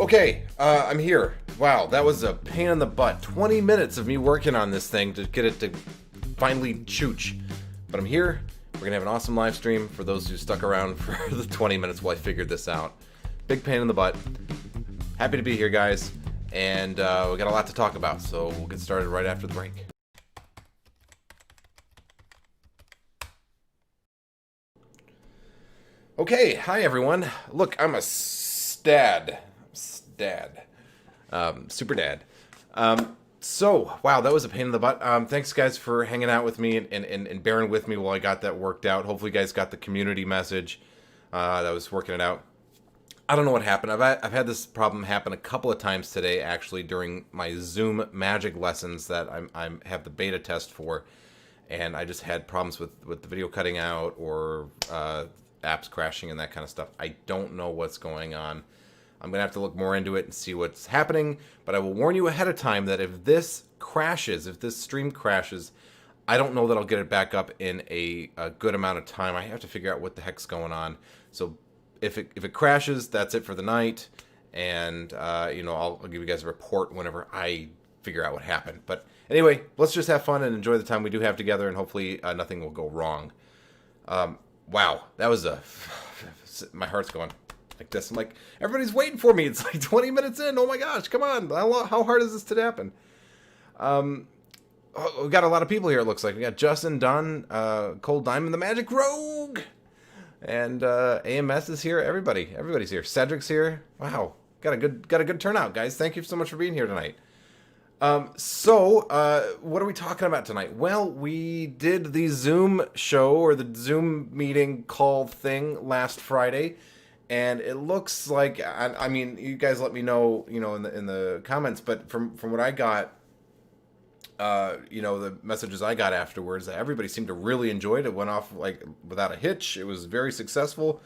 Okay, I'm here. Wow, that was a pain in the butt. 20 minutes of me working on this thing to get it to finally chooch. But I'm here. We're gonna have an awesome live stream for those who stuck around for the 20 minutes while I figured this out. Big pain in the butt. Happy to be here, guys. And we got a lot to talk about, so we'll get started right after the break. Okay, hi everyone. Look, I'm a stad. Super dad. So, wow, that was a pain in the butt. Thanks, guys, for hanging out with me and bearing with me while I got that worked out. Hopefully, you guys got the community message that was working it out. I don't know what happened. I've had this problem happen a couple of times today, actually, during my Zoom magic lessons that I have the beta test for. And I just had problems with the video cutting out or apps crashing and that kind of stuff. I don't know what's going on. I'm going to have to look more into it and see what's happening, but I will warn you ahead of time that if this crashes, if this stream crashes, I don't know that I'll get it back up in a good amount of time. I have to figure out what the heck's going on. So if it crashes, that's it for the night, and I'll give you guys a report whenever I figure out what happened. But anyway, let's just have fun and enjoy the time we do have together, and hopefully nothing will go wrong. Wow, that was my heart's going like this. I'm like, everybody's waiting for me. It's like 20 minutes in. Oh my gosh, come on. How hard is this to happen? We got a lot of people here, it looks like. We got Justin Dunn, Cold Diamond, the Magic Rogue, and AMS is here. Everybody's here. Cedric's here. Wow, got a good turnout, guys. Thank you so much for being here tonight. What are we talking about tonight? Well, we did the Zoom show or the Zoom meeting call thing last Friday, and it looks like, I mean, you guys let me know, in the comments, but from what I got, the messages I got afterwards, everybody seemed to really enjoy it. It went off like without a hitch. It was very successful.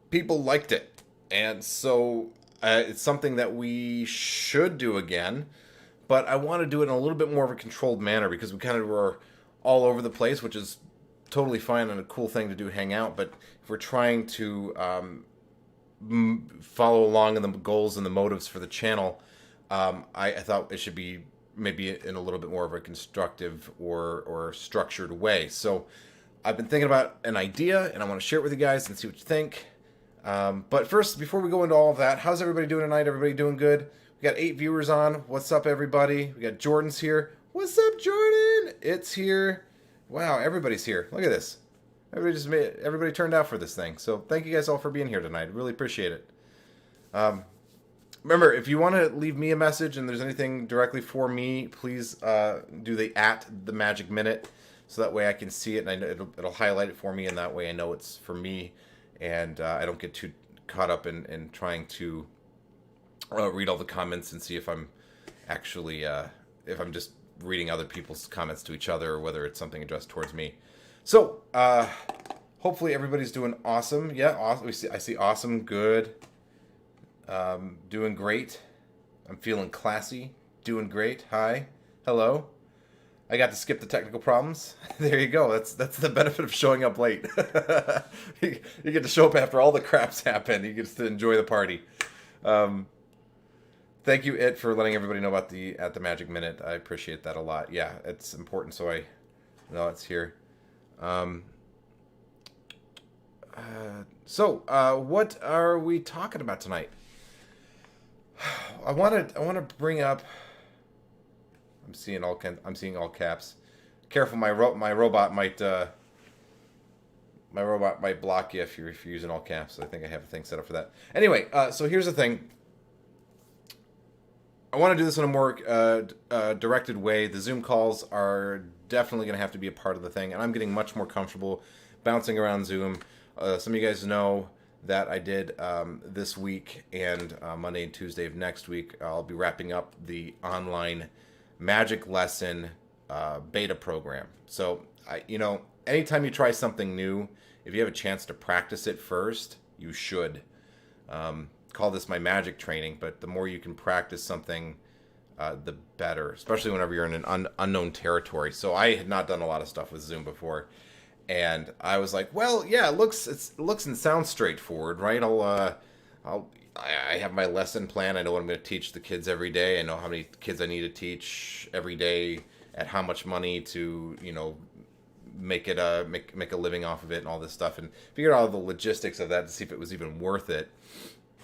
People liked it, and so it's something that we should do again. But I want to do it in a little bit more of a controlled manner because we kind of were all over the place, which is totally fine and a cool thing to do, hang out. But if we're trying to follow along in the goals and the motives for the channel, I thought it should be maybe in a little bit more of a constructive or structured way. So I've been thinking about an idea, and I want to share it with you guys and see what you think. But first, before we go into all of that, how's everybody doing tonight? Everybody doing good? We got 8 viewers on. What's up, everybody? We got Jordan's here. What's up, Jordan? It's here. Wow, everybody's here. Look at this. Everybody turned out for this thing. So thank you guys all for being here tonight. Really appreciate it. Remember, if you want to leave me a message and there's anything directly for me, please do the @themagicminute, so that way I can see it and it'll highlight it for me, and that way I know it's for me, and I don't get too caught up in trying to read all the comments and see if I'm actually if I'm just reading other people's comments to each other, or whether it's something addressed towards me. So hopefully everybody's doing awesome. Yeah, awesome. I see awesome, good, doing great. I'm feeling classy, doing great. Hi, hello. I got to skip the technical problems. There you go. That's the benefit of showing up late. You get to show up after all the crap's happened. You get to enjoy the party. Thank you, for letting everybody know about the Magic Minute. I appreciate that a lot. Yeah, it's important, so I know it's here. What are we talking about tonight? I want to bring up. I'm seeing all caps. Careful, my robot might block you if you're using all caps. I think I have a thing set up for that. Anyway, so here's the thing. I want to do this in a more directed way. The Zoom calls are definitely going to have to be a part of the thing, and I'm getting much more comfortable bouncing around Zoom. Some of you guys know that I did this week and Monday and Tuesday of next week. I'll be wrapping up the online magic lesson beta program. So, anytime you try something new, if you have a chance to practice it first, you should. Call this my magic training, but the more you can practice something, the better, especially whenever you're in an unknown territory. So I had not done a lot of stuff with Zoom before, and I was like, well, yeah, it looks and sounds straightforward, right? I'll I have my lesson plan. I know what I'm going to teach the kids every day. I know how many kids I need to teach every day, at how much money to, make it make a living off of it and all this stuff, and figured out all the logistics of that to see if it was even worth it.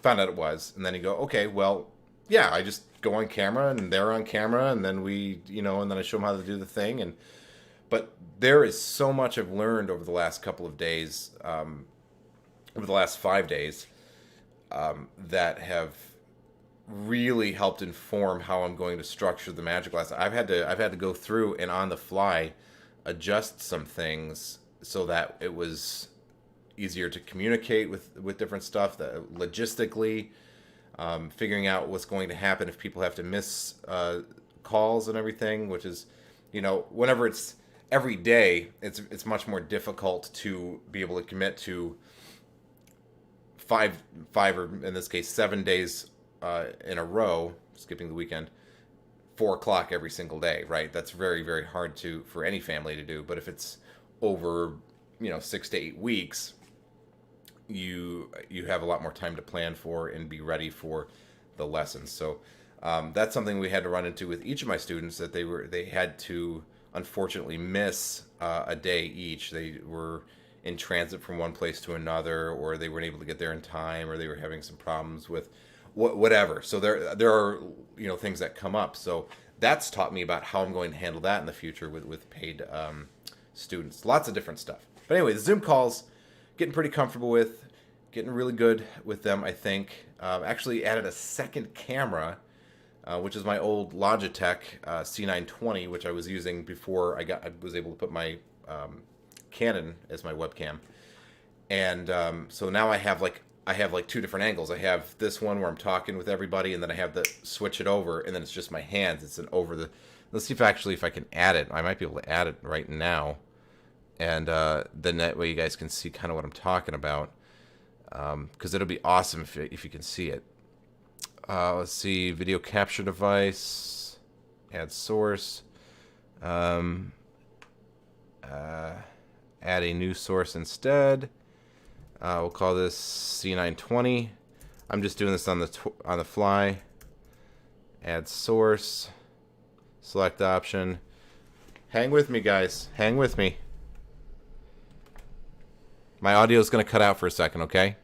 Found out it was, and then you go, okay, well, yeah, I just go on camera and they're on camera, and then and then I show them how to do the thing. And but there is so much I've learned over the last couple of days, over the last 5 days, that have really helped inform how I'm going to structure the magic class. I've had to go through and on the fly adjust some things so that it was easier to communicate with different stuff, that logistically, figuring out what's going to happen if people have to miss calls and everything, which is, whenever it's every day, it's much more difficult to be able to commit to five or in this case 7 days in a row, skipping the weekend, 4 o'clock every single day, right? That's very, very hard for any family to do. But if it's over 6 to 8 weeks, you have a lot more time to plan for and be ready for the lessons. So that's something we had to run into with each of my students, that they had to unfortunately miss a day each. They were in transit from one place to another, or they weren't able to get there in time, or they were having some problems with whatever. So there are things that come up. So that's taught me about how I'm going to handle that in the future with paid students. Lots of different stuff. But anyway, the Zoom calls, getting pretty comfortable with, getting really good with them, I think. Actually added a second camera, which is my old Logitech C920, which I was using before I was able to put my Canon as my webcam. And so now I have like 2 different angles. I have this one where I'm talking with everybody, and then I have to switch it over, and then it's just my hands. It's an over the. Let's see if I can add it. I might be able to add it right now, and then that way you guys can see kind of what I'm talking about, because it'll be awesome if you can see it. Let's see, video capture device, add source, add a new source instead. We'll call this C920. I'm just doing this on the fly. Add source. Select option. Hang with me, guys. Hang with me. My audio is going to cut out for a second, okay?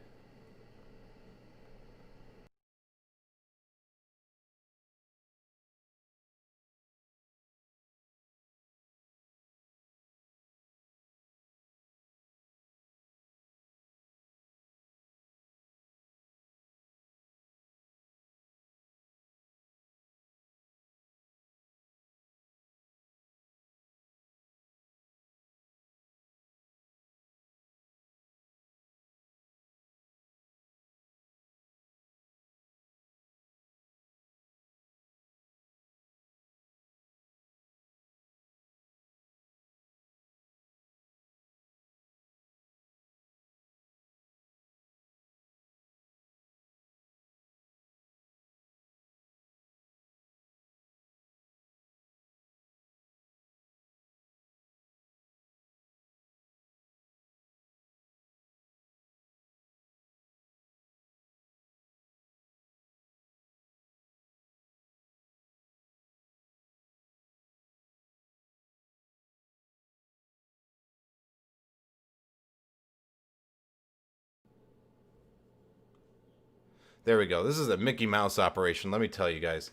There we go. This is a Mickey Mouse operation. Let me tell you guys,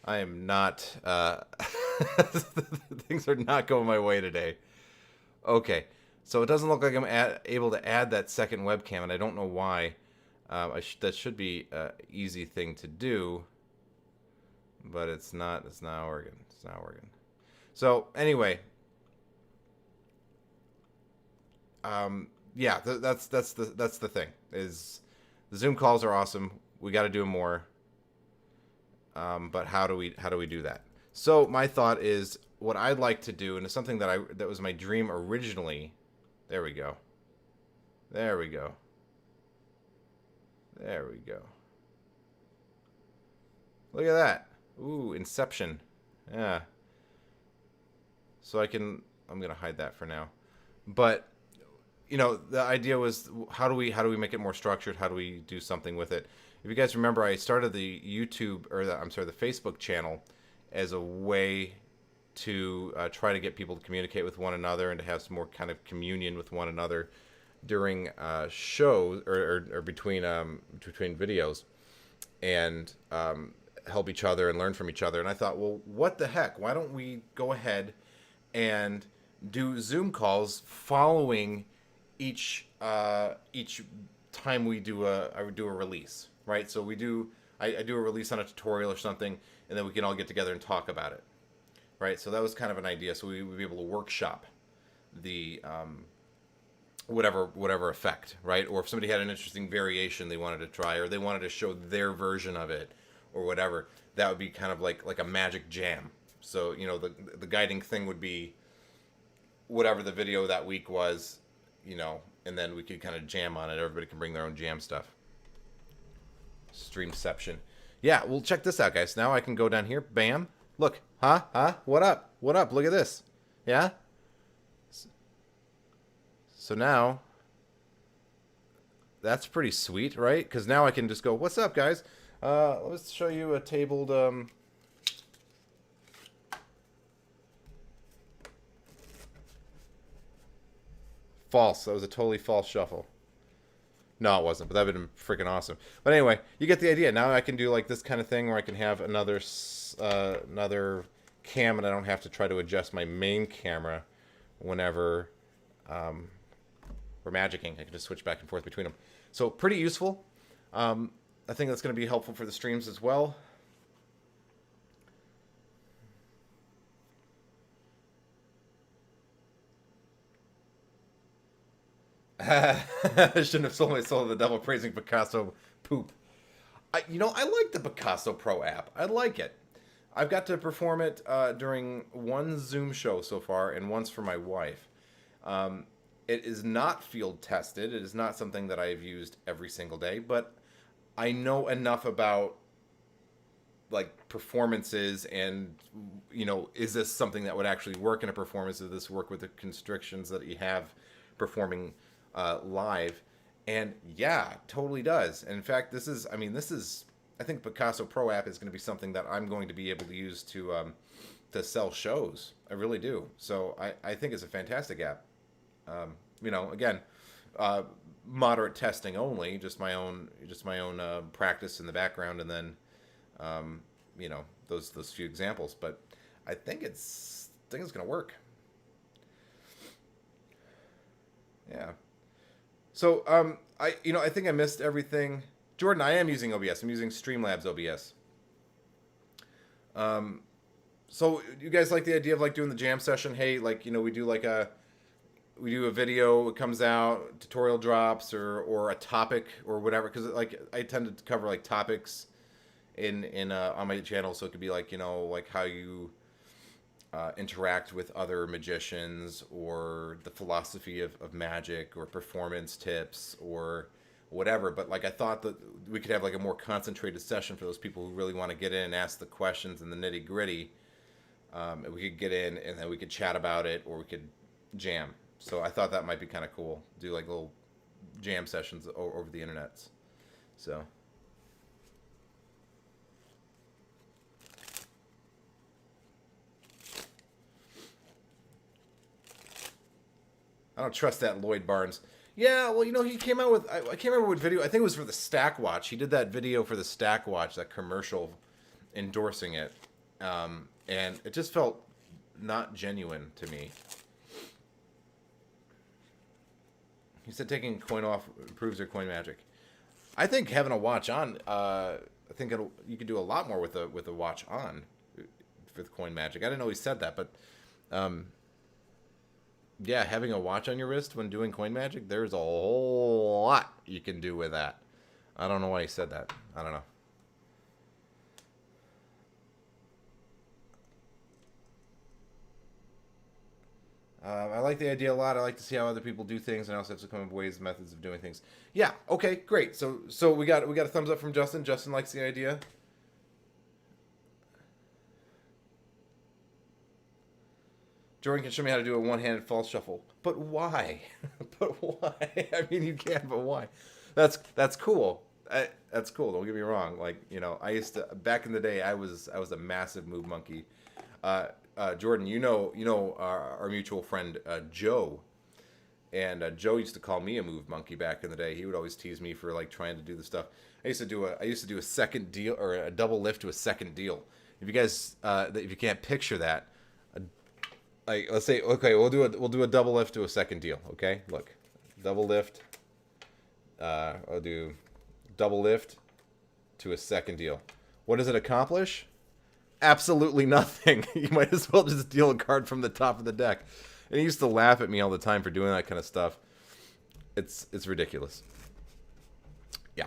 I am not. Things are not going my way today. Okay, so it doesn't look like I'm able to add that second webcam, and I don't know why. That should be an easy thing to do, but it's not. It's not working. It's not working. So anyway, yeah, that's the thing. Is the Zoom calls are awesome. We got to do more. But how do we do that? So my thought is, what I'd like to do, and it's something that was my dream originally. There we go. There we go. There we go. Look at that. Ooh, Inception. Yeah. So I'm gonna hide that for now. But the idea was, how do we make it more structured? How do we do something with it? if you guys remember, I started the YouTube, or I'm sorry, the Facebook channel as a way to try to get people to communicate with one another and to have some more kind of communion with one another during shows or between videos, and help each other and learn from each other. And I thought, well, what the heck? Why don't we go ahead and do Zoom calls following each time we do I would do a release, right? So I do a release on a tutorial or something, and then we can all get together and talk about it, right? So that was kind of an idea. So we would be able to workshop the whatever effect, right? Or if somebody had an interesting variation they wanted to try, or they wanted to show their version of it, or whatever, that would be kind of like a magic jam. So, you know, the guiding thing would be whatever the video that week was, you know, and then we could kind of jam on it. Everybody can bring their own jam stuff. Streamception. Yeah, well, check this out, guys. Now I can go down here. Bam. Look. Huh? What up? What up? Look at this. Yeah? So now, that's pretty sweet, right? Because now I can just go, what's up, guys? Let's show you a tabled... False. That was a totally false shuffle. No, it wasn't, but that would have been freaking awesome. But anyway, you get the idea. Now I can do like this kind of thing where I can have another cam, and I don't have to try to adjust my main camera whenever we're magicking. I can just switch back and forth between them. So pretty useful. I think that's going to be helpful for the streams as well. I shouldn't have sold my soul to the devil praising Picasso poop. I like the Picasso Pro app. I like it. I've got to perform it during one Zoom show so far, and once for my wife. It is not field tested. It is not something that I've used every single day, but I know enough about like performances and, you know, is this something that would actually work in a performance? Does this work with the constrictions that you have performing live? And yeah, totally does. And in fact, this is I think Picasso Pro app is going to be something that I'm going to be able to use to sell shows. I really do. So I think it's a fantastic app. You know, again, moderate testing only, just my own practice in the background, and then you know, those few examples. But I think it's going to work. Yeah. So I think I missed everything. Jordan, I am using OBS. I'm using Streamlabs OBS. So you guys like the idea of like doing the jam session? Hey, like, you know, we do a video, it comes out, tutorial drops, or a topic or whatever, because like I tend to cover like topics in on my channel, so it could be like, you know, like how you interact with other magicians, or the philosophy of magic, or performance tips, or whatever. But like I thought that we could have like a more concentrated session for those people who really want to get in and ask the questions and the nitty gritty. We could get in and then we could chat about it, or we could jam. So I thought that might be kind of cool. Do like little jam sessions over the internet. So. I don't trust that Lloyd Barnes. Yeah, well, you know, he came out with, I can't remember what video, I think it was for the Stack Watch. He did that video for the Stack Watch, that commercial endorsing it. And it just felt not genuine to me. He said taking a coin off improves your coin magic. I think having a watch on, I think you could do a lot more with a watch on for the coin magic. I didn't know he said that, but yeah, having a watch on your wrist when doing coin magic, there's a whole lot you can do with that. I don't know why he said that. I don't know. I like the idea a lot. I like to see how other people do things, and I also have to come up with ways and methods of doing things. Yeah, okay, great. So we got a thumbs up from Justin. Justin likes the idea. Jordan can show me how to do a one-handed false shuffle. But why? But why? I mean, you can, but why? That's cool. That's cool. Don't get me wrong. Like, you know, I used to back in the day. I was a massive move monkey. Jordan, our mutual friend Joe, and Joe used to call me a move monkey back in the day. He would always tease me for like trying to do the stuff. I used to do a second deal or a double lift to a second deal. If you guys, if you can't picture that, like let's say, okay, we'll do a double lift to a second deal. Okay, look, double lift. I'll do double lift to a second deal. What does it accomplish? Absolutely nothing. You might as well just deal a card from the top of the deck. And he used to laugh at me all the time for doing that kind of stuff. It's ridiculous. Yeah.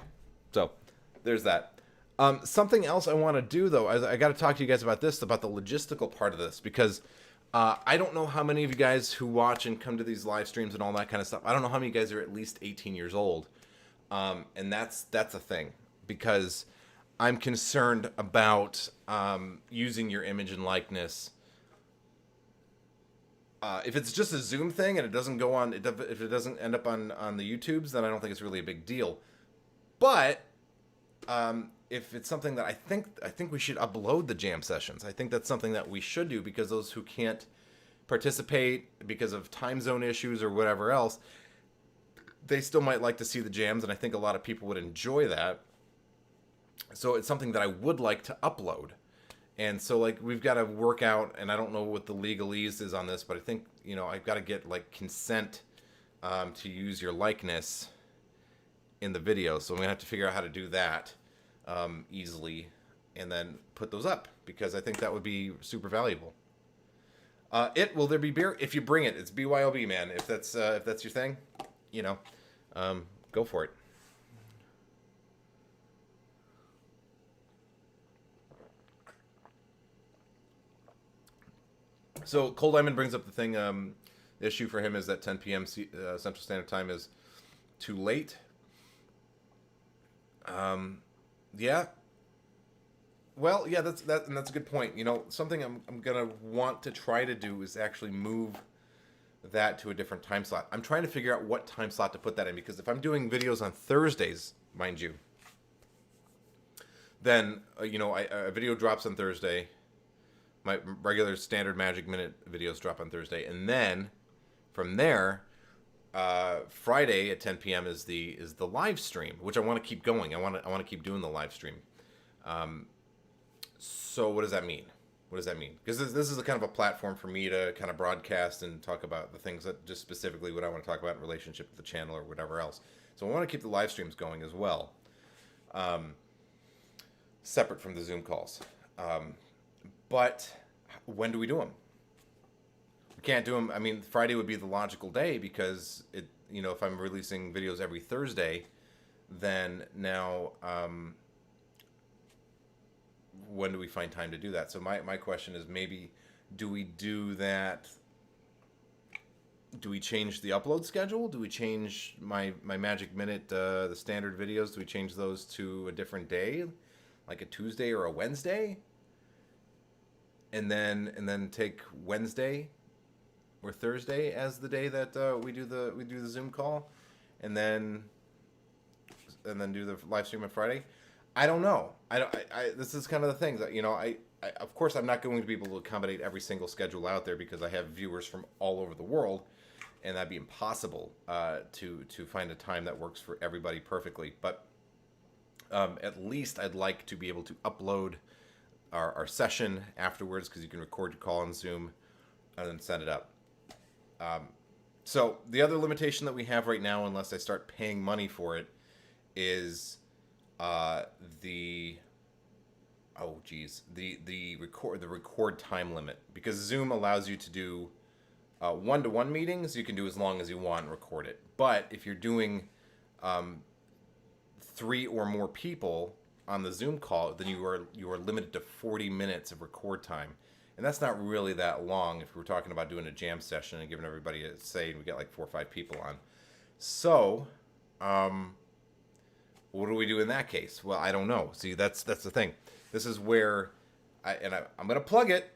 So there's that. Something else I want to do though, I got to talk to you guys about this, about the logistical part of this, because I don't know how many of you guys who watch and come to these live streams and all that kind of stuff. I don't know how many of you guys are at least 18 years old. And that's a thing, because I'm concerned about using your image and likeness. If it's just a Zoom thing and it doesn't go on, if it doesn't end up on the YouTubes, then I don't think it's really a big deal. But if it's something that I think we should upload the jam sessions. I think that's something that we should do, because those who can't participate because of time zone issues or whatever else, they still might like to see the jams, and I think a lot of people would enjoy that. So it's something that I would like to upload. And so, like, we've got to work out, and I don't know what the legalese is on this, but I think, you know, I've got to get, like, consent to use your likeness in the video. So I'm going to have to figure out how to do that easily and then put those up, because I think that would be super valuable. Will there be beer? If you bring it, it's BYOB, man. If that's your thing, you know, go for it. So Cold Diamond brings up the thing. The issue for him is that 10 p.m. Central Standard Time is too late. Yeah. Well, yeah, that's a good point. You know, something I'm gonna want to try to do is actually move that to a different time slot. I'm trying to figure out what time slot to put that in, because if I'm doing videos on Thursdays, mind you, then a video drops on Thursday. My regular standard Magic Minute videos drop on Thursday, and then from there, Friday at 10 p.m. is the live stream, which I want to keep going. I want to keep doing the live stream. So what does that mean? What does that mean? Because this is a kind of a platform for me to kind of broadcast and talk about the things that just specifically what I want to talk about in relationship to the channel or whatever else. So I want to keep the live streams going as well, separate from the Zoom calls. But when do we do them? We can't do them. I mean, Friday would be the logical day, because if I'm releasing videos every Thursday, then now when do we find time to do that? So my question is, maybe do we do that? Do we change the upload schedule? Do we change my Magic Minute, the standard videos? Do we change those to a different day, like a Tuesday or a Wednesday? And then take Wednesday or Thursday as the day that we do the Zoom call, and then do the live stream on Friday. I don't know. This is kind of the thing that, I of course I'm not going to be able to accommodate every single schedule out there, because I have viewers from all over the world, and that'd be impossible to find a time that works for everybody perfectly. But at least I'd like to be able to upload our session afterwards, because you can record your call on Zoom and then send it up. So the other limitation that we have right now, unless I start paying money for it, is the record time limit, because Zoom allows you to do one-to-one meetings. You can do as long as you want and record it. But if you're doing 3 or more people on the Zoom call, then you are limited to 40 minutes of record time, and that's not really that long if we're talking about doing a jam session and giving everybody a say, and we get like 4 or 5 people on. So, what do we do in that case? Well, I don't know. See, that's the thing. This is where I'm gonna plug it.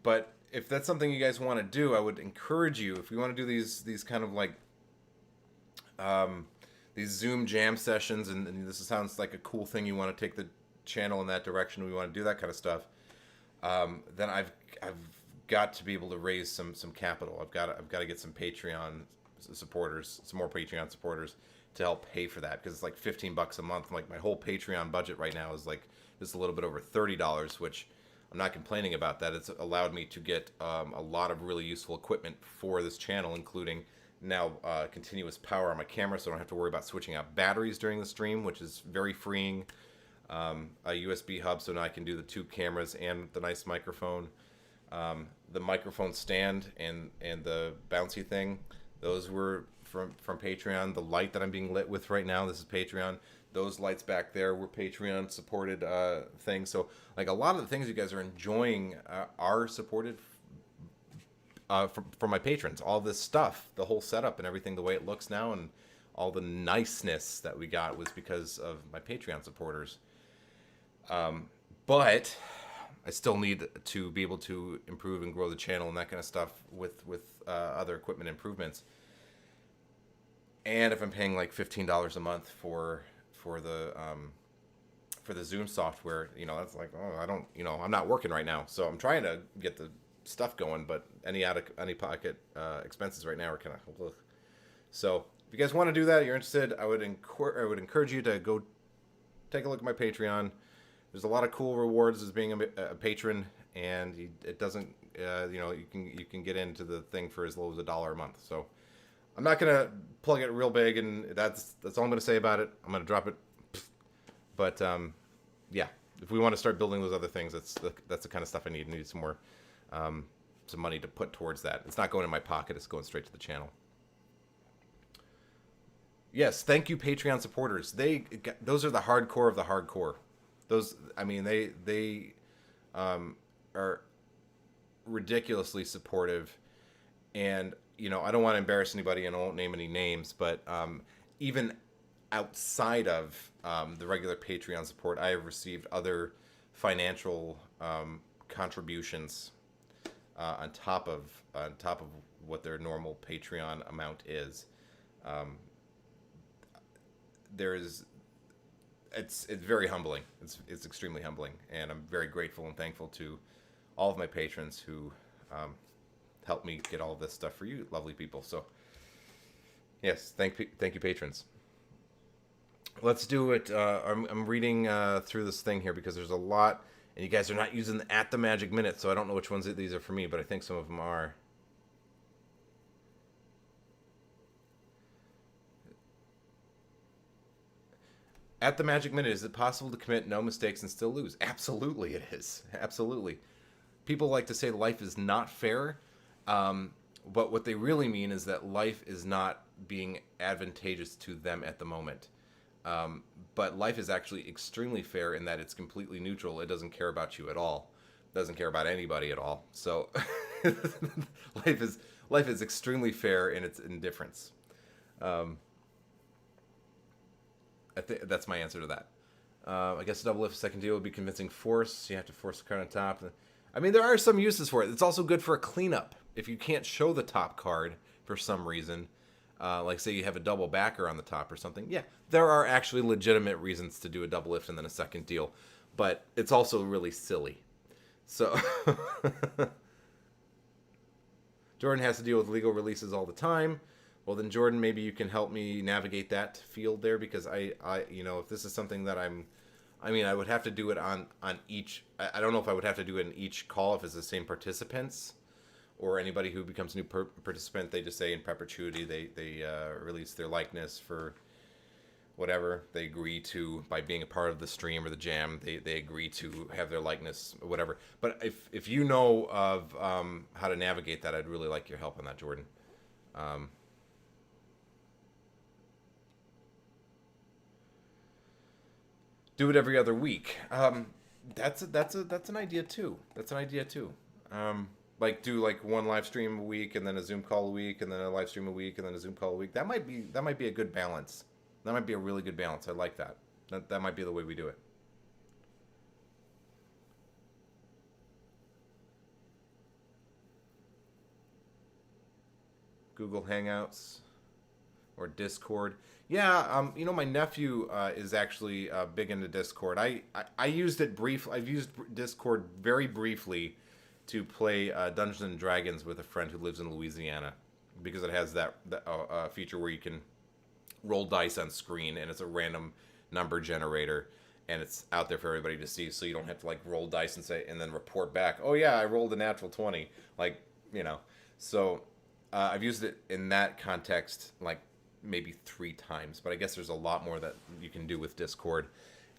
But if that's something you guys want to do, I would encourage you, if we want to do these kind of like these Zoom jam sessions, and this sounds like a cool thing. You want to take the channel in that direction. We want to do that kind of stuff. Then I've got to be able to raise some capital. I've got to get some Patreon supporters, some more Patreon supporters to help pay for that, because it's like $15 a month. Like my whole Patreon budget right now is like just a little bit over $30, which I'm not complaining about that. It's allowed me to get a lot of really useful equipment for this channel, including now continuous power on my camera, so I don't have to worry about switching out batteries during the stream, which is very freeing. A USB hub, so now I can do the 2 cameras and the nice microphone. The microphone stand and the bouncy thing, those were from Patreon. The light that I'm being lit with right now, this is Patreon. Those lights back there were Patreon supported things. So like a lot of the things you guys are enjoying are supported from my patrons. All this stuff, the whole setup and everything, the way it looks now, and all the niceness that we got was because of my Patreon supporters. But I still need to be able to improve and grow the channel and that kind of stuff with other equipment improvements. And if I'm paying like $15 a month for the Zoom software, that's like, oh, I don't, I'm not working right now, so I'm trying to get the stuff going, but any pocket expenses right now are kind of ugh. So if you guys want to do that, you're interested, I would encourage you to go take a look at my Patreon. There's a lot of cool rewards as being a patron, and it doesn't, you can get into the thing for as low as $1 a month. So I'm not gonna plug it real big, and that's all I'm gonna say about it. I'm gonna drop it, but yeah, if we want to start building those other things, that's the kind of stuff I need. I need some more, some money to put towards that. It's not going in my pocket; it's going straight to the channel. Yes, thank you, Patreon supporters. Those are the hardcore of the hardcore. Those, I mean, they are ridiculously supportive, and I don't want to embarrass anybody, and I won't name any names, but even outside of the regular Patreon support, I have received other financial contributions on top of what their normal Patreon amount is. It's very humbling. It's extremely humbling, and I'm very grateful and thankful to all of my patrons who help me get all of this stuff for you lovely people. So yes, thank you, patrons. Let's do it. I'm reading through this thing here because there's a lot, and you guys are not using the magic minute, so I don't know which ones these are for me, but I think some of them are. At the magic minute, is it possible to commit no mistakes and still lose? Absolutely it is. Absolutely. People like to say life is not fair, but what they really mean is that life is not being advantageous to them at the moment. But life is actually extremely fair in that it's completely neutral. It doesn't care about you at all. It doesn't care about anybody at all. So life is extremely fair in its indifference. I think that's my answer to that. I guess a double lift second deal would be convincing force. You have to force the card on top. I mean, there are some uses for it. It's also good for a cleanup. If you can't show the top card for some reason, like say you have a double backer on the top or something, yeah, there are actually legitimate reasons to do a double lift and then a second deal. But it's also really silly. So Jordan has to deal with legal releases all the time. Well, then, Jordan, maybe you can help me navigate that field there, because I if this is something that I would have to do it on each. I don't know if I would have to do it in each call if it's the same participants, or anybody who becomes a new participant. They just say in perpetuity they release their likeness for whatever they agree to by being a part of the stream or the jam. They agree to have their likeness, or whatever. But if you know of how to navigate that, I'd really like your help on that, Jordan. Do it every other week. That's an idea too. Like do like one live stream a week, and then a Zoom call a week, and then a live stream a week, and then a Zoom call a week. That might be a good balance. That might be a really good balance. I like that. That might be the way we do it. Google Hangouts. or Discord. Yeah, my nephew is actually big into Discord. I used it brief. I've used Discord very briefly to play Dungeons and Dragons with a friend who lives in Louisiana, because it has that feature where you can roll dice on screen, and it's a random number generator, and it's out there for everybody to see, so you don't have to like roll dice and then report back, oh yeah, I rolled a natural 20, like, so I've used it in that context like maybe 3 times, but I guess there's a lot more that you can do with Discord,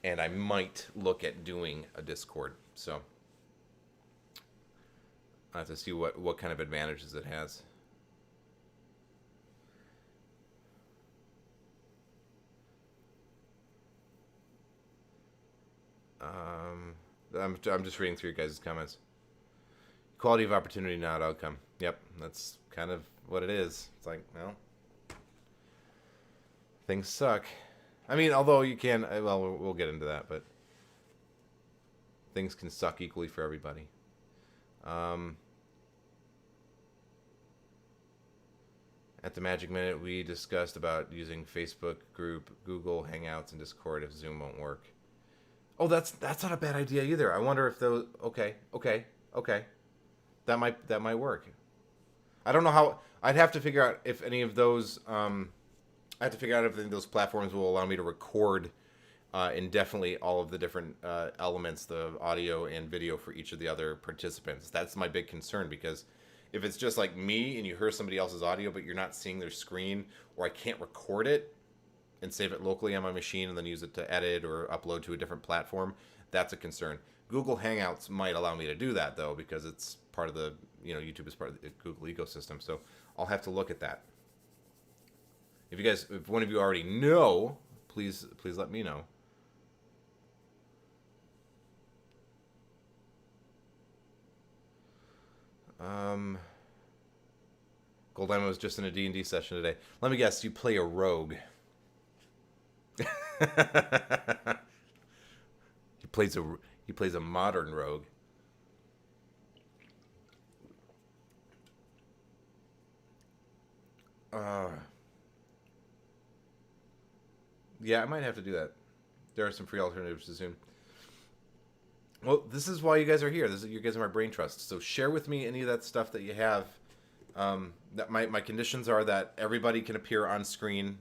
and I might look at doing a Discord, so I have to see what kind of advantages it has. I'm just reading through your guys' comments. Quality of opportunity, not outcome. Yep, that's kind of what it is. It's like, well, things suck. I mean, although you can, well, we'll get into that, but things can suck equally for everybody. At the Magic Minute, we discussed about using Facebook group, Google Hangouts, and Discord if Zoom won't work. Oh, that's not a bad idea either. I wonder if those. Okay. That might work. I don't know how. I'd have to figure out if any of those. I have to figure out if any of those platforms will allow me to record indefinitely all of the different elements, the audio and video for each of the other participants. That's my big concern, because if it's just like me and you hear somebody else's audio but you're not seeing their screen, or I can't record it and save it locally on my machine and then use it to edit or upload to a different platform, that's a concern. Google Hangouts might allow me to do that, though, because it's part of the, YouTube is part of the Google ecosystem. So I'll have to look at that. If one of you already know, please let me know. Gold Diamond was just in a D&D session today. Let me guess, you play a rogue. He plays a modern rogue. Yeah, I might have to do that. There are some free alternatives to Zoom. Well, this is why you guys are here. You guys are my brain trust. So share with me any of that stuff that you have. That my conditions are that everybody can appear on screen,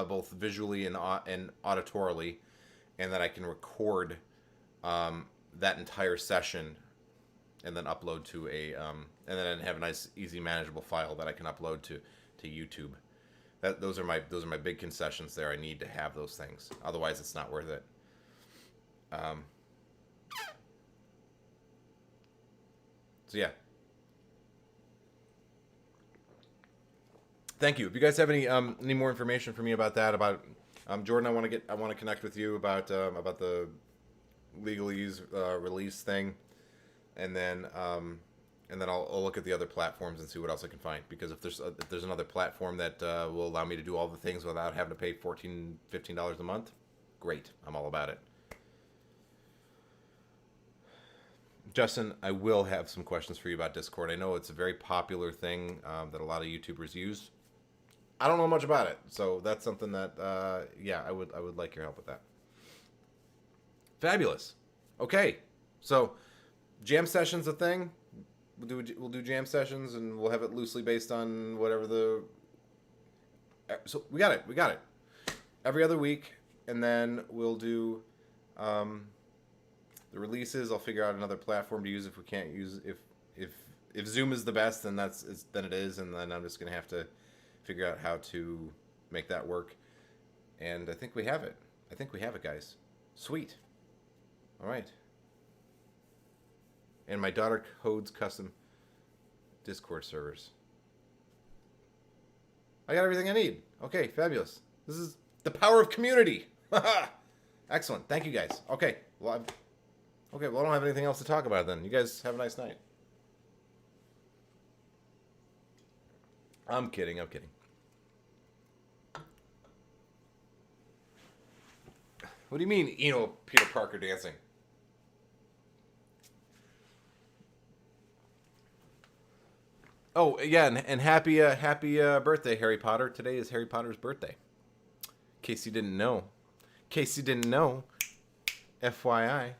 both visually and auditorily, and that I can record that entire session and then upload to and then have a nice, easy, manageable file that I can upload to YouTube. Those are my big concessions there. I need to have those things. Otherwise, it's not worth it. So yeah. Thank you. If you guys have any more information for me about that, about Jordan, I want to connect with you about the legalese release thing, and then I'll look at the other platforms and see what else I can find. Because if there's another platform that will allow me to do all the things without having to pay $15 a month, great. I'm all about it. Justin, I will have some questions for you about Discord. I know it's a very popular thing that a lot of YouTubers use. I don't know much about it, so that's something that I would like your help with that. Fabulous. Okay, so jam sessions a thing. We'll do jam sessions, and we'll have it loosely based on whatever the. So we got it. Every other week, and then we'll do the releases. I'll figure out another platform to use if we can't use if Zoom is the best, then then it is, and then I'm just gonna have to figure out how to make that work. And I think we have it. Guys. Sweet. All right. And my daughter codes custom Discord servers. I got everything I need. Okay, fabulous. This is the power of community. Excellent. Thank you, guys. Okay. Well, I don't have anything else to talk about then. You guys have a nice night. I'm kidding. What do you mean, Peter Parker dancing? Oh yeah, and happy birthday, Harry Potter. Today is Harry Potter's birthday. In case you didn't know. In case you didn't know, FYI.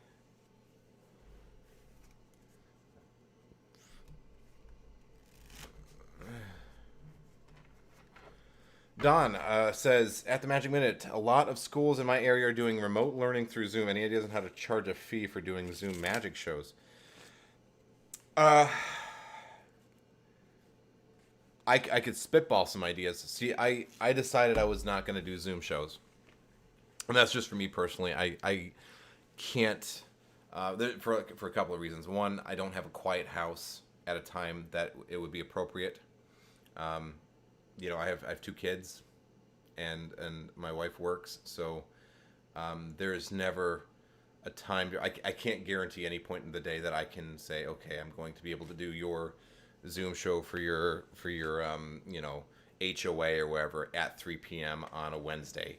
Don says, at the Magic Minute, a lot of schools in my area are doing remote learning through Zoom. Any ideas on how to charge a fee for doing Zoom magic shows? Uh, I could spitball some ideas. See, I decided I was not going to do Zoom shows. And that's just for me personally. I can't, for a couple of reasons. One, I don't have a quiet house at a time that it would be appropriate. I have two kids, and my wife works, so there is never a time. I can't guarantee any point in the day that I can say, okay, I'm going to be able to do your Zoom show for your HOA or whatever at 3 p.m. on a Wednesday.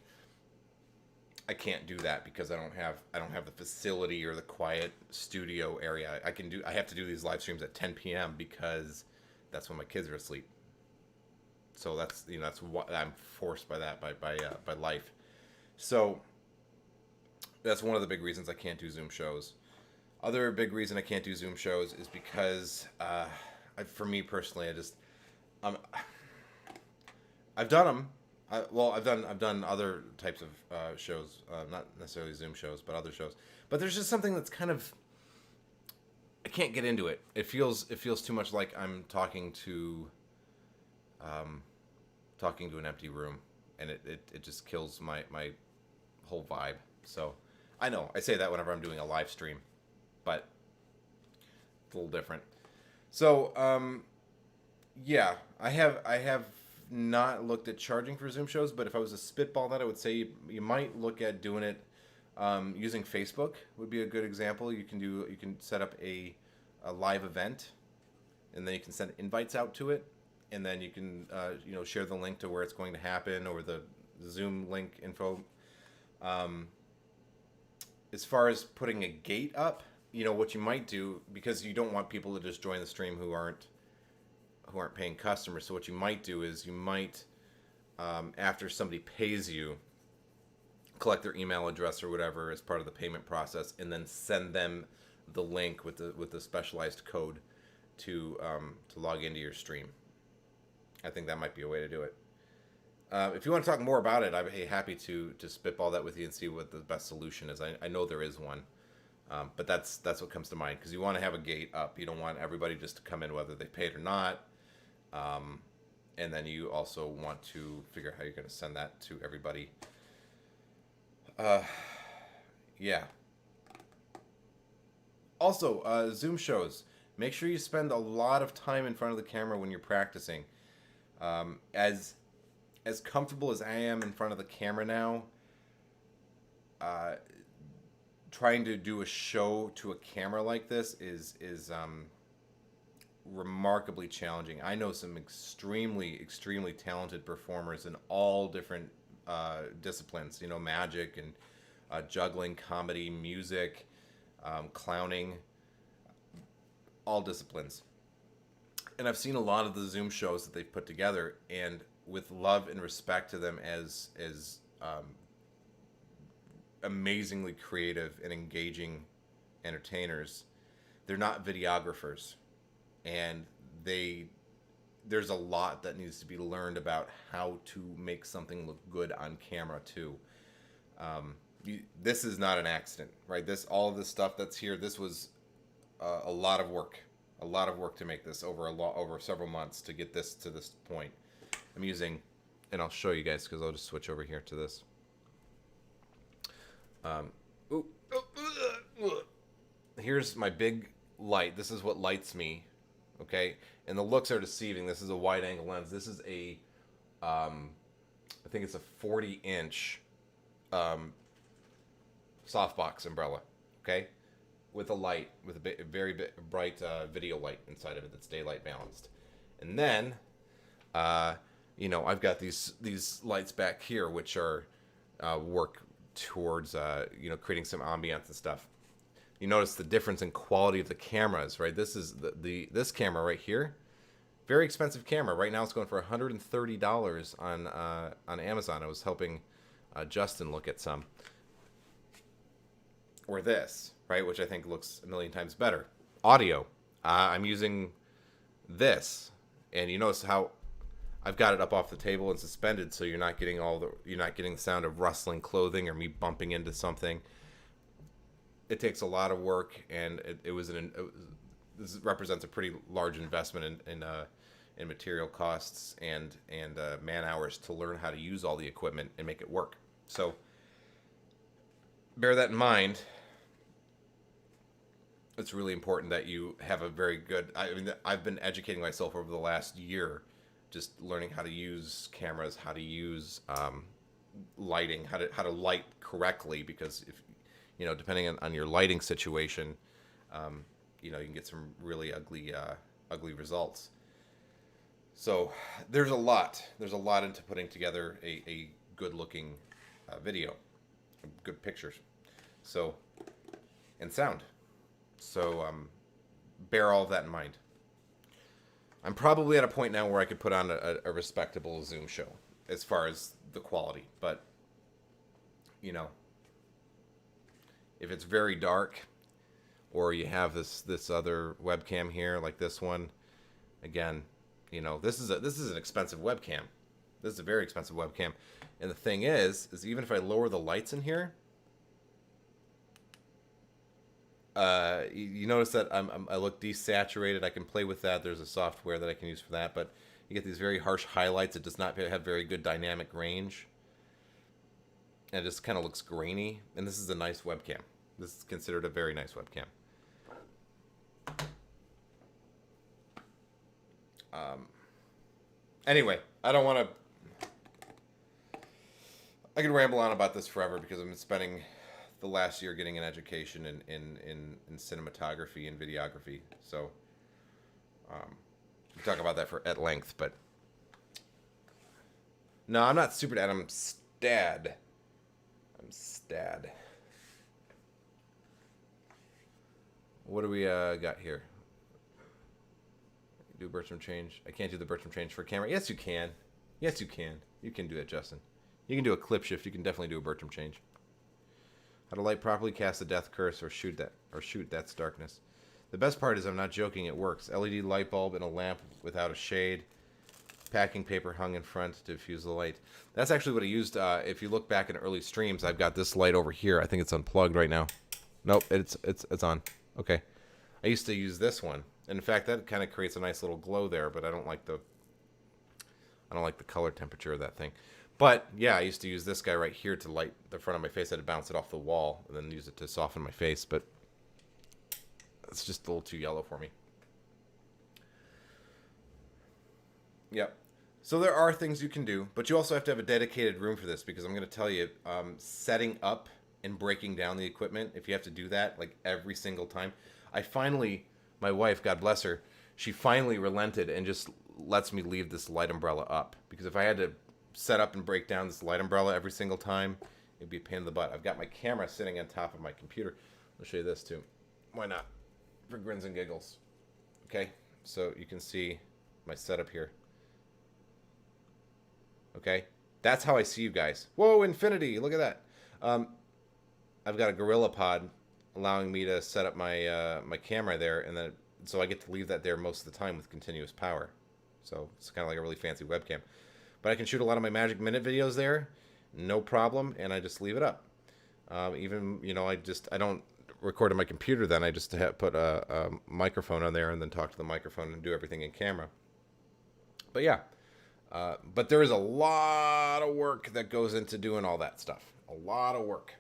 I can't do that because I don't have the facility or the quiet studio area. I have to do these live streams at 10 p.m. because that's when my kids are asleep. So that's what I'm forced by that by life. So that's one of the big reasons I can't do Zoom shows. Other big reason I can't do Zoom shows is because for me personally, I've done them. I've done other types of shows, not necessarily Zoom shows, but other shows. But there's just something that's kind of, I can't get into it. It feels too much like I'm talking to an empty room, and it just kills my whole vibe. So I know I say that whenever I'm doing a live stream, but it's a little different. So yeah, I have not looked at charging for Zoom shows, but if I was to spitball that, I would say you might look at doing it using Facebook would be a good example. You can set up a live event, and then you can send invites out to it, and then you can share the link to where it's going to happen or the Zoom link info. As far as putting a gate up, what you might do, because you don't want people to just join the stream who aren't paying customers. So what you might do is you might, after somebody pays you, collect their email address or whatever as part of the payment process, and then send them the link with the specialized code to log into your stream. I think that might be a way to do it. If you want to talk more about it, I'd be happy to spitball that with you and see what the best solution is. I know there is one, but that's what comes to mind, because you want to have a gate up. You don't want everybody just to come in whether they paid or not. And then you also want to figure out how you're going to send that to everybody. Yeah. Also, Zoom shows. Make sure you spend a lot of time in front of the camera when you're practicing. As comfortable as I am in front of the camera now, trying to do a show to a camera like this is remarkably challenging. I know some extremely talented performers in all different disciplines. Magic and juggling, comedy, music, clowning, all disciplines. And I've seen a lot of the Zoom shows that they've put together, and with love and respect to them as amazingly creative and engaging entertainers, they're not videographers, and there's a lot that needs to be learned about how to make something look good on camera too. This is not an accident, right? All of this stuff that's here, this was a lot of work to make this over several months to get this to this point. I'm using, and I'll show you guys because I'll just switch over here to this. Here's my big light. This is what lights me, okay? And the looks are deceiving. This is a wide angle lens. This is I think it's a 40-inch softbox umbrella, okay? With a light, with a very bright video light inside of it that's daylight balanced. And then, I've got these lights back here, which are work towards creating some ambiance and stuff. You notice the difference in quality of the cameras, right? This is this camera right here, very expensive camera. Right now it's going for $130 on Amazon. I was helping Justin look at some. Or this, right, which I think looks a million times better. Audio. I'm using this, and you notice how I've got it up off the table and suspended, so you're not getting the sound of rustling clothing or me bumping into something. It takes a lot of work, and this represents a pretty large investment in material costs and man hours to learn how to use all the equipment and make it work. So bear that in mind. It's really important that you have a very good. I mean, I've been educating myself over the last year, just learning how to use cameras, how to use lighting, how to light correctly. Because if depending on your lighting situation, you can get some really ugly results. So there's a lot into putting together a good looking video, good pictures, and sound. So bear all of that in mind. I'm probably at a point now where I could put on a respectable Zoom show as far as the quality. But, if it's very dark or you have this other webcam here like this one, again, this is an expensive webcam. This is a very expensive webcam. And the thing is even if I lower the lights in here, you notice that I look desaturated. I can play with that. There's a software that I can use for that, but you get these very harsh highlights. It does not have very good dynamic range, and it just kind of looks grainy. And this is a nice webcam. This is considered a very nice webcam. Anyway, I don't want to. I could ramble on about this forever because I've been spending the last year getting an education in cinematography and videography. So we talk about that at length, but no, I'm not super dad. I'm stad. What do we got here? Do Bertram change? I can't do the Bertram change for camera. Yes, you can. Yes, you can. You can do it, Justin. You can do a clip shift. You can definitely do a Bertram change. How to light properly, cast a death curse, or shoot that's darkness. The best part is I'm not joking, it works. LED light bulb and a lamp without a shade. Packing paper hung in front to diffuse the light. That's actually what I used. If you look back in early streams, I've got this light over here. I think it's unplugged right now. Nope, it's on. Okay. I used to use this one. And in fact, that kind of creates a nice little glow there, but I don't like the color temperature of that thing. But, yeah, I used to use this guy right here to light the front of my face. I had to bounce it off the wall and then use it to soften my face. But it's just a little too yellow for me. Yep. So there are things you can do. But you also have to have a dedicated room for this. Because I'm going to tell you, setting up and breaking down the equipment, if you have to do that, like, every single time. My wife, God bless her, she finally relented and just lets me leave this light umbrella up. Because if I had to set up and break down this light umbrella every single time, it'd be a pain in the butt. I've got my camera sitting on top of my computer. I'll show you this too. Why not? For grins and giggles. Okay, so you can see my setup here. Okay, that's how I see you guys. Whoa, infinity! Look at that. I've got a Gorilla Pod allowing me to set up my my camera there, and then so I get to leave that there most of the time with continuous power. So it's kind of like a really fancy webcam. But I can shoot a lot of my Magic Minute videos there, no problem, and I just leave it up. Even, I don't record on my computer then. I just put a microphone on there and then talk to the microphone and do everything in camera. But yeah, but there is a lot of work that goes into doing all that stuff. A lot of work.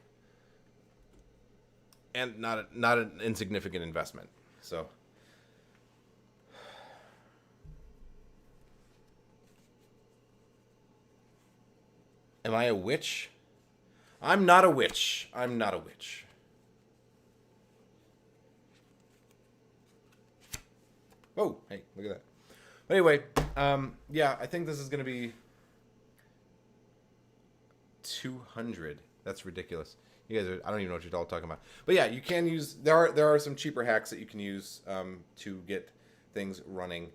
And not an insignificant investment. So... Am I a witch? I'm not a witch. I'm not a witch. Oh, hey, look at that. But anyway, yeah, I think this is going to be 200. That's ridiculous. You guys are, I don't even know what you're all talking about. But yeah, you can use, there are some cheaper hacks that you can use to get things running.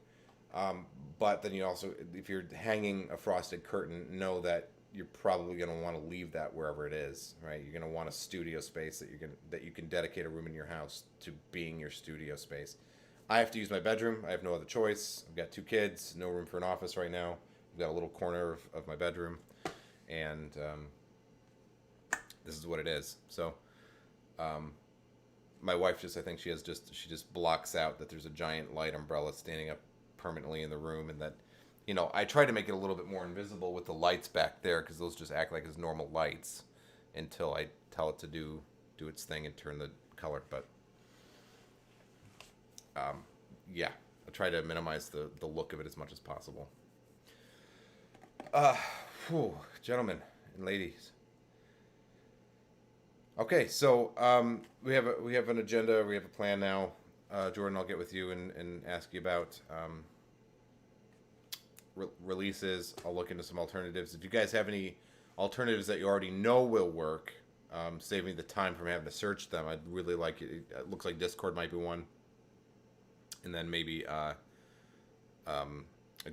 But then you also, if you're hanging a frosted curtain, know that you're probably going to want to leave that wherever it is, right? You're going to want a studio space that you can dedicate a room in your house to being your studio space. I have to use my bedroom. I have no other choice. I've got 2 kids, no room for an office right now. I've got a little corner of my bedroom, and this is what it is. So, my wife I think she just blocks out that there's a giant light umbrella standing up permanently in the room, and that, I try to make it a little bit more invisible with the lights back there, because those just act like as normal lights until I tell it to do its thing and turn the color. But yeah, I try to minimize the look of it as much as possible. Gentlemen and ladies. Okay, so we have an agenda. We have a plan now. Jordan, I'll get with you and ask you about releases. I'll look into some alternatives. If you guys have any alternatives that you already know will work, save me the time from having to search them. I'd really like it. It looks like Discord might be one, and then maybe a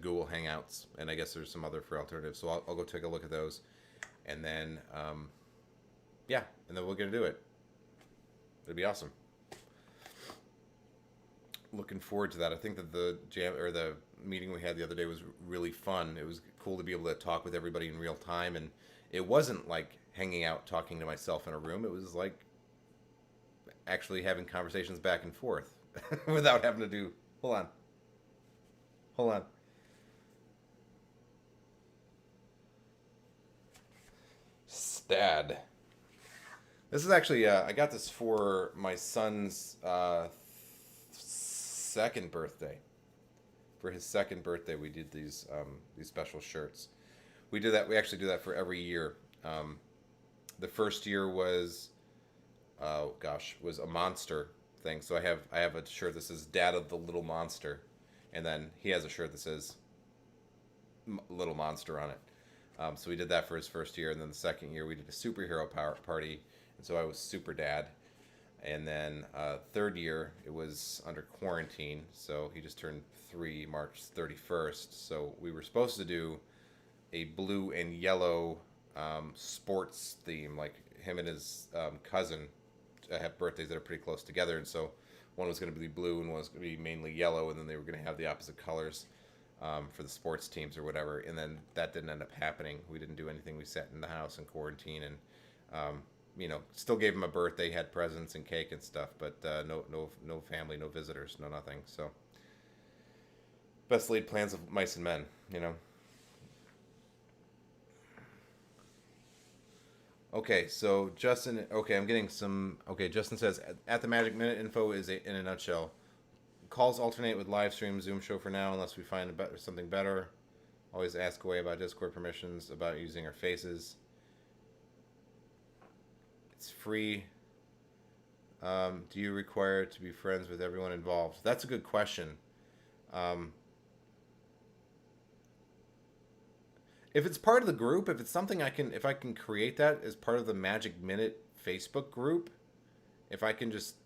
Google Hangouts, and I guess there's some other free alternatives. So I'll go take a look at those, and then yeah, and then we're gonna do it. It'll be awesome. Looking forward to that. I think that the meeting we had the other day was really fun. It was cool to be able to talk with everybody in real time, and it wasn't like hanging out talking to myself in a room. It was like actually having conversations back and forth without having to do. Hold on. Stad. This is actually I got this for my son's second birthday. For his second birthday, we did these special shirts. We actually do that for every year. The first year was was a monster thing. So I have a shirt that says "Dad of the Little Monster," and then he has a shirt that says "Little Monster" on it. So we did that for his first year, and then the second year we did a superhero party, and so I was Super Dad. And then third year, it was under quarantine, so he just turned 3 March 31st. So we were supposed to do a blue and yellow sports theme, like him and his cousin have birthdays that are pretty close together, and so one was going to be blue and one was going to be mainly yellow, and then they were going to have the opposite colors for the sports teams or whatever. And then that didn't end up happening. We didn't do anything. We sat in the house in quarantine, and still gave him a birthday, had presents and cake and stuff, but no family, no visitors, no nothing. So best laid plans of mice and men, Okay, so Justin. Okay, I'm getting some. Okay, Justin says at the Magic Minute info is in a nutshell. Calls alternate with live stream Zoom show for now, unless we find something better. Always ask away about Discord permissions, about using our faces. It's free. Do you require to be friends with everyone involved? That's a good question. If it's part of the group, if it's something if I can create that as part of the Magic Minute Facebook group, if I can just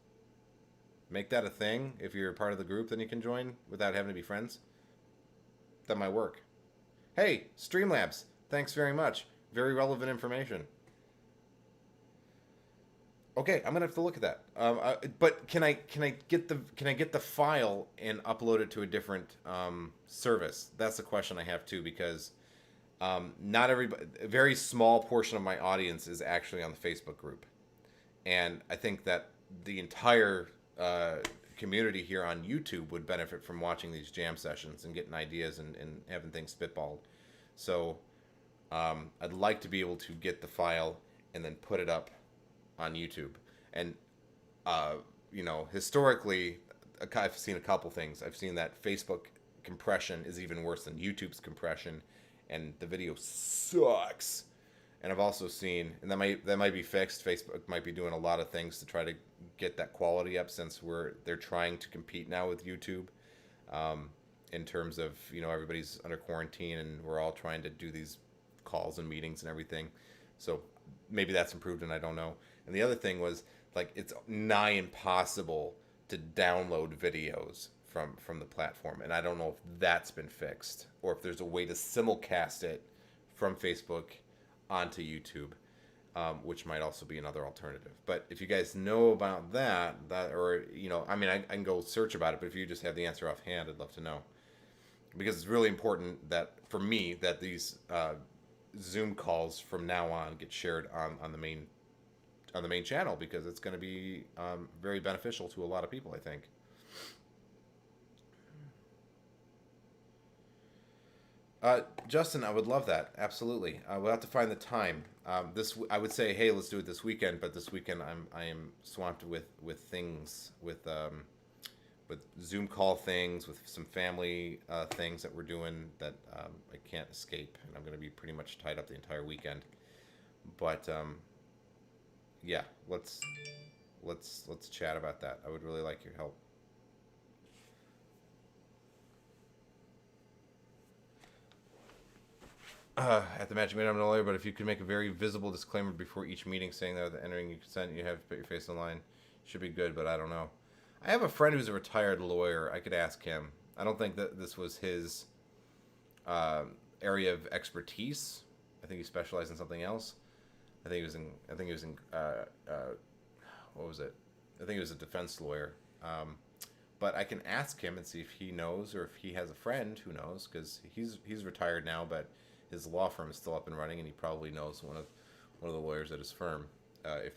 make that a thing, if you're a part of the group, then you can join without having to be friends. That might work. Hey, Streamlabs, thanks very much. Very relevant information. Okay, I'm gonna have to look at that. But can I get the file and upload it to a different service? That's the question I have too, because not everybody, a very small portion of my audience is actually on the Facebook group, and I think that the entire community here on YouTube would benefit from watching these jam sessions and getting ideas and having things spitballed. So I'd like to be able to get the file and then put it up on YouTube. And historically, I've seen a couple things. I've seen that Facebook compression is even worse than YouTube's compression, and the video sucks. And I've also seen, and that might be fixed. Facebook might be doing a lot of things to try to get that quality up, since they're trying to compete now with YouTube, in terms of everybody's under quarantine and we're all trying to do these calls and meetings and everything. So maybe that's improved, and I don't know. And the other thing was, like, it's nigh impossible to download videos from the platform, and I don't know if that's been fixed or if there's a way to simulcast it from Facebook onto YouTube, which might also be another alternative. But if you guys know about that, or I mean, I can go search about it. But if you just have the answer offhand, I'd love to know, because it's really important that for me that these Zoom calls from now on get shared on the main channel, because it's going to be very beneficial to a lot of people, I think. Justin, I would love that. Absolutely. We'll have to find the time. I would say, hey, let's do it this weekend. But this weekend, I am swamped with things, with Zoom call things, with some family things that we're doing that I can't escape, and I'm going to be pretty much tied up the entire weekend. But yeah, let's chat about that. I would really like your help. At the Magic Minute, I'm no lawyer, but if you could make a very visible disclaimer before each meeting saying that entering your consent, you have to put your face on the line, should be good, but I don't know. I have a friend who's a retired lawyer. I could ask him. I don't think that this was his area of expertise. I think he specialized in something else. I think he was in what was it? I think he was a defense lawyer. But I can ask him and see if he knows, or if he has a friend who knows, because he's retired now, but his law firm is still up and running, and he probably knows one of the lawyers at his firm. If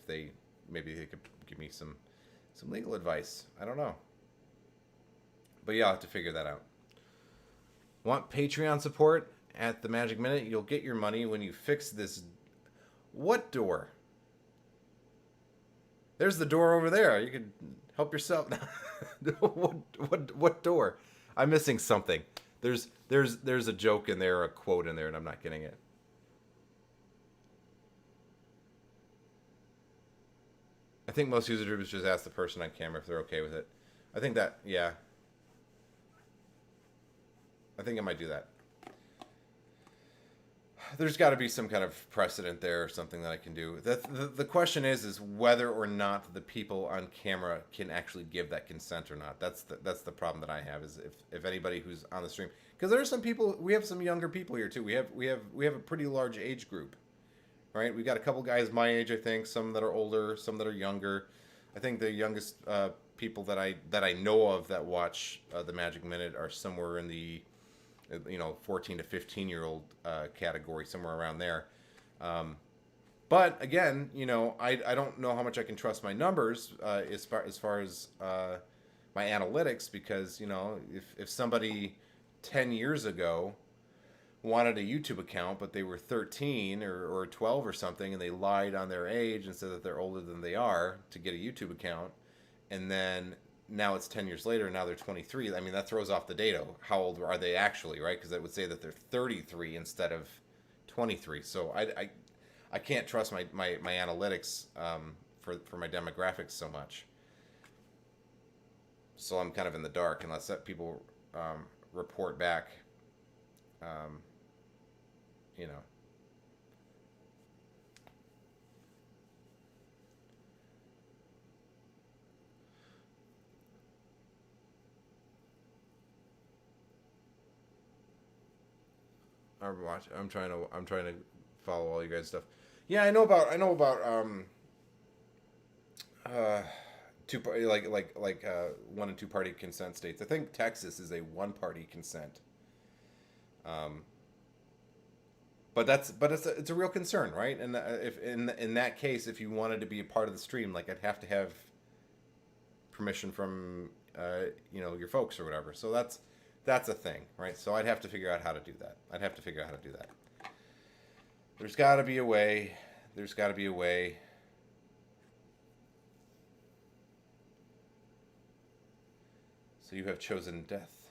maybe they could give me some legal advice. I don't know. But yeah, I'll have to figure that out. Want Patreon support at the Magic Minute? You'll get your money when you fix this. What door? There's the door over there. You can help yourself. What door? I'm missing something. There's a joke in there, a quote in there, and I'm not getting it. I think most user groups just ask the person on camera if they're okay with it. I think that, yeah. I think I might do that. There's got to be some kind of precedent there, or something that I can do. The question is whether or not the people on camera can actually give that consent or not. That's the problem that I have, is if anybody who's on the stream, because there are some people, we have some younger people here too. We have a pretty large age group. Right, we got a couple guys my age, I think. Some that are older, some that are younger. I think the youngest people that I know of that watch the Magic Minute are somewhere in the 14 to 15-year-old category, somewhere around there. But again, I don't know how much I can trust my numbers as far as my analytics, because if somebody 10 years ago wanted a YouTube account, but they were 13 or 12 or something, and they lied on their age and said that they're older than they are to get a YouTube account, and then now it's 10 years later, and now they're 23. I mean, that throws off the data. How old are they actually, right? Because that would say that they're 33 instead of 23. So I can't trust my analytics for my demographics so much. So I'm kind of in the dark unless that people report back. I'm trying to follow all you guys' stuff. Yeah, I know about two party, like 1 and 2 party consent states. I think Texas is a 1 party consent. But it's a real concern, right? And if in that case, if you wanted to be a part of the stream, like, I'd have to have permission from your folks or whatever. So that's a thing, right? So I'd have to figure out how to do that. There's got to be a way. So you have chosen death.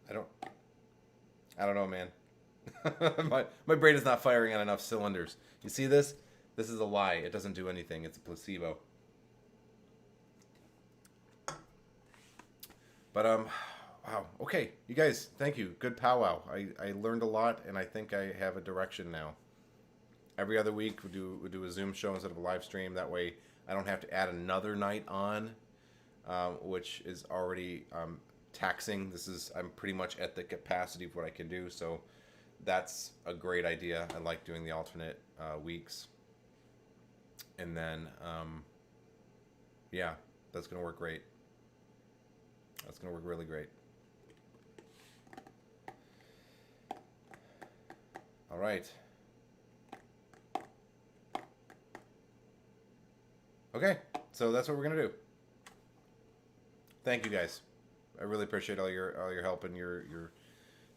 I don't know, man. my brain is not firing on enough cylinders. You see this? This is a lie. It doesn't do anything. It's a placebo. But wow. Okay, you guys, thank you. Good powwow. I learned a lot, and I think I have a direction now. Every other week we do a Zoom show instead of a live stream. That way I don't have to add another night on. which is already taxing. I'm pretty much at the capacity of what I can do, so that's a great idea. I like doing the alternate weeks. And then, yeah, that's going to work great. That's going to work really great. All right. Okay, so that's what we're going to do. Thank you, guys. I really appreciate all your help and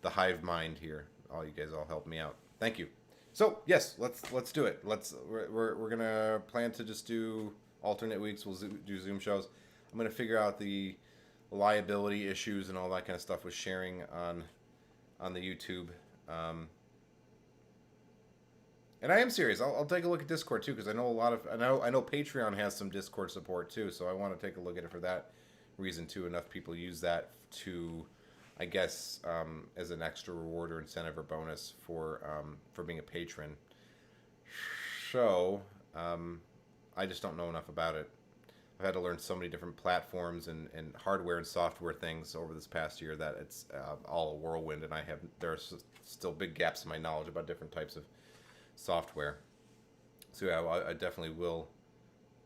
the hive mind here. All you guys all helped me out. Thank you. So yes, let's do it. We're gonna plan to just do alternate weeks. We'll do Zoom shows. I'm gonna figure out the liability issues and all that kind of stuff with sharing on the YouTube. And I am serious. I'll take a look at Discord too, because I know Patreon has some Discord support too. So I want to take a look at it for that reason too. Enough people use that to, I guess, as an extra reward or incentive or bonus for being a patron. So I just don't know enough about it. I've had to learn so many different platforms and hardware and software things over this past year that it's all a whirlwind, and there's still big gaps in my knowledge about different types of software. So yeah, I definitely will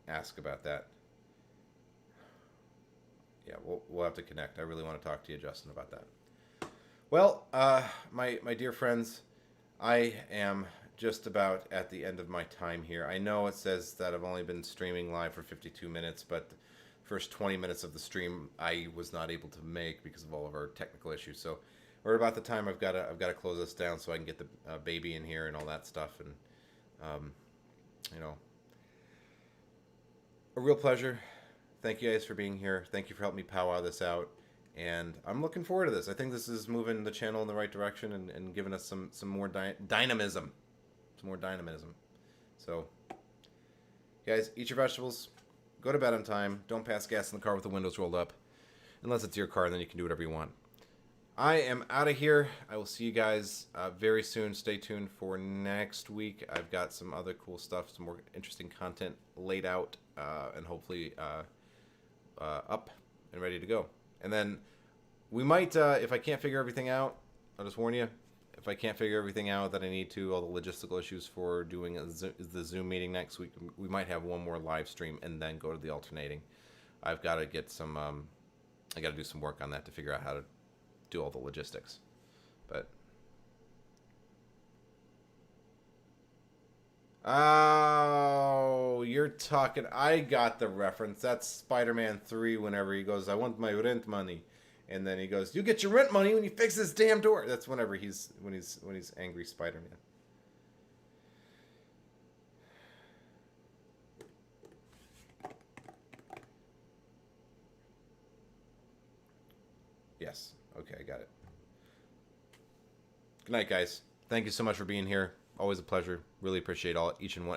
ask about that. Yeah, we'll have to connect. I really want to talk to you, Justin, about that. Well, my dear friends, I am just about at the end of my time here. I know it says that I've only been streaming live for 52 minutes, but the first 20 minutes of the stream I was not able to make because of all of our technical issues. So we're about the time I've got to close this down so I can get the baby in here and all that stuff. And you know, a real pleasure. Thank you guys for being here. Thank you for helping me powwow this out. And I'm looking forward to this. I think this is moving the channel in the right direction and giving us some more dynamism. Some more dynamism. So, guys, eat your vegetables. Go to bed on time. Don't pass gas in the car with the windows rolled up. Unless it's your car, and then you can do whatever you want. I am out of here. I will see you guys very soon. Stay tuned for next week. I've got some other cool stuff, some more interesting content laid out, and hopefully up and ready to go. And then we might, if I can't figure everything out, I'll just warn you, if I can't figure everything out that I need to, all the logistical issues for doing the Zoom meeting next week, we might have one more live stream and then go to the alternating. I've got to get some, I got to do some work on that to figure out how to do all the logistics. But oh, you're talking. I got the reference. That's Spider-Man 3 whenever he goes, I want my rent money. And then he goes, you get your rent money when you fix this damn door. That's when he's angry Spider-Man. Yes. Okay, I got it. Good night, guys. Thank you so much for being here. Always a pleasure. Really appreciate each and one.